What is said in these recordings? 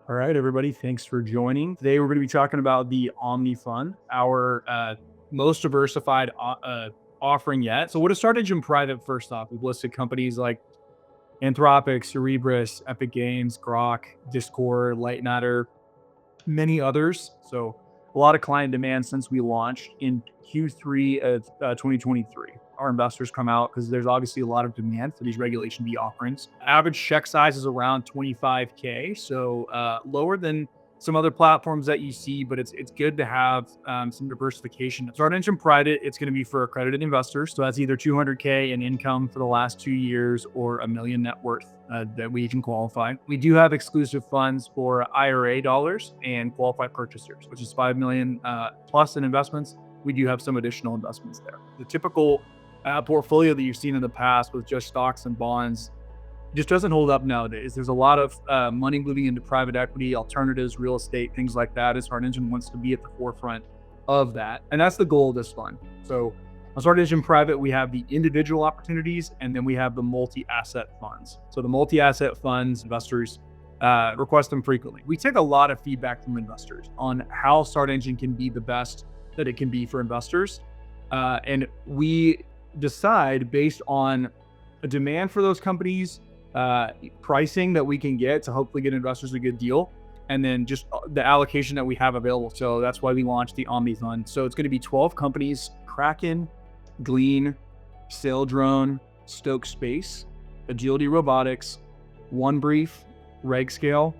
All right, everybody, thanks for joining. Today, we're going to be talking about the Omni Fund, our most diversified offering yet. So, what is StartEngine Private first off? We've listed companies like Anthropic, Cerebras, Epic Games, Grok, Discord, Lightnatter, many others. So, a lot of client demand since we launched in Q3 of 2023. Our investors come out because there's obviously a lot of demand for these Regulation B offerings. Average check size is around 25K, so lower than some other platforms that you see, but it's good to have some diversification. StartEngine Private, it's going to be for accredited investors. So that's either 200K in income for the last 2 years or $1 million net worth that we can qualify. We do have exclusive funds for IRA dollars and qualified purchasers, which is 5 million plus in investments. We do have some additional investments there. The typical portfolio that you've seen in the past with just stocks and bonds just doesn't hold up nowadays. There's a lot of money moving into private equity, alternatives, real estate, things like that. StartEngine wants to be at the forefront of that. And that's the goal of this fund. So on StartEngine Private, we have the individual opportunities, and then we have the multi-asset funds. So the multi-asset funds, investors request them frequently. We take a lot of feedback from investors on how StartEngine can be the best that it can be for investors. And we decide based on a demand for those companies, pricing that we can get to hopefully get investors a good deal, and then just the allocation that we have available. So that's why we launched the Omni Fund. So it's going to be 12 companies: Kraken, Glean, Saildrone, Stoke Space, Agility Robotics, OneBrief, RegScale,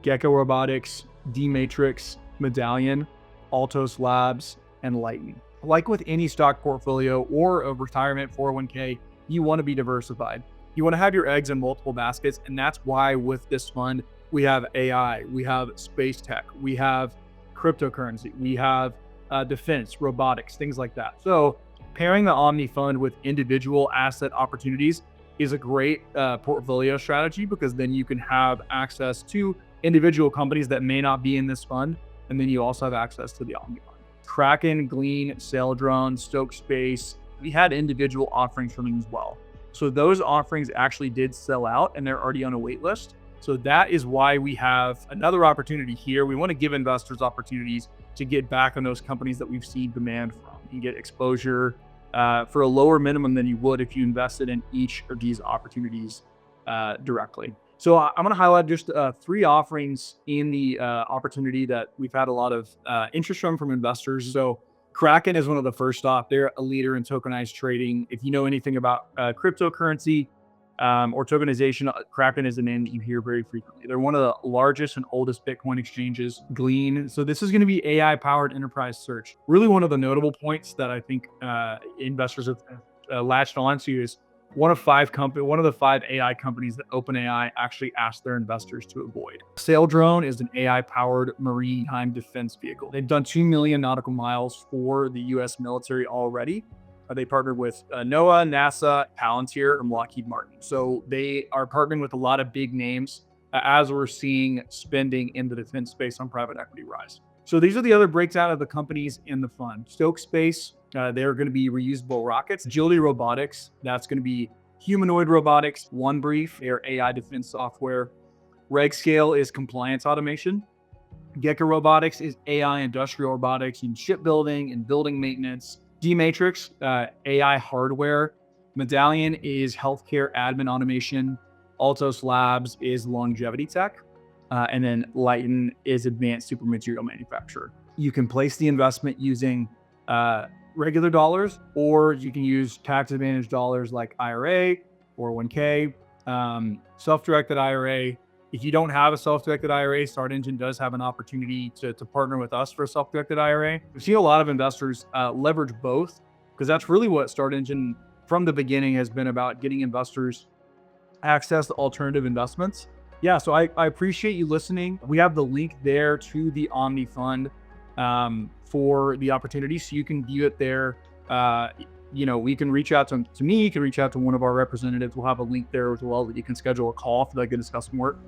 Gecko Robotics, D-Matrix, Medallion, Altos Labs, and Lightning. Like with any stock portfolio or a retirement 401k, you want to be diversified. You want to have your eggs in multiple baskets. And that's why with this fund, we have AI, we have space tech, we have cryptocurrency, we have defense, robotics, things like that. So pairing the Omni Fund with individual asset opportunities is a great portfolio strategy, because then you can have access to individual companies that may not be in this fund. And then you also have access to the Omni Fund. Kraken, Glean, Saildrone, Stoke Space, we had individual offerings from them as well. So those offerings actually did sell out, and they're already on a wait list. So that is why we have another opportunity here. We want to give investors opportunities to get back on those companies that we've seen demand from. You can get exposure for a lower minimum than you would if you invested in each of these opportunities directly. So I'm going to highlight just 3 offerings in the opportunity that we've had a lot of interest from investors. So Kraken is one of the first off. They're a leader in tokenized trading. If you know anything about cryptocurrency or tokenization, Kraken is a name that you hear very frequently. They're one of the largest and oldest Bitcoin exchanges. Glean. So this is going to be AI-powered enterprise search. Really, one of the notable points that I think investors have latched onto is one of the 5 AI companies that OpenAI actually asked their investors to avoid. Saildrone is an AI-powered maritime defense vehicle. They've done 2 million nautical miles for the U.S. military already. They partnered with NOAA, NASA, Palantir, and Lockheed Martin. So they are partnering with a lot of big names as we're seeing spending in the defense space on private equity rise. So these are the other breakdown of the companies in the fund. Stoke Space, they're going to be reusable rockets. Agility Robotics, that's going to be humanoid robotics. OneBrief, they're AI defense software. RegScale is compliance automation. Gecko Robotics is AI industrial robotics in shipbuilding and building maintenance. D-Matrix, AI hardware. Medallion is healthcare admin automation. Altos Labs is longevity tech. And then Lightning is advanced supermaterial manufacturer. You can place the investment using regular dollars, or you can use tax advantage dollars like IRA, 401k, self-directed IRA. If you don't have a self-directed IRA, StartEngine does have an opportunity to partner with us for a self-directed IRA. We've seen a lot of investors leverage both, because that's really what StartEngine from the beginning has been about, getting investors access to alternative investments. Yeah, so I appreciate you listening. We have the link there to the Omni Fund for the opportunity, so you can view it there. We can reach out to me, you can reach out to one of our representatives. We'll have a link there as well that you can schedule a call if you'd like to discuss more.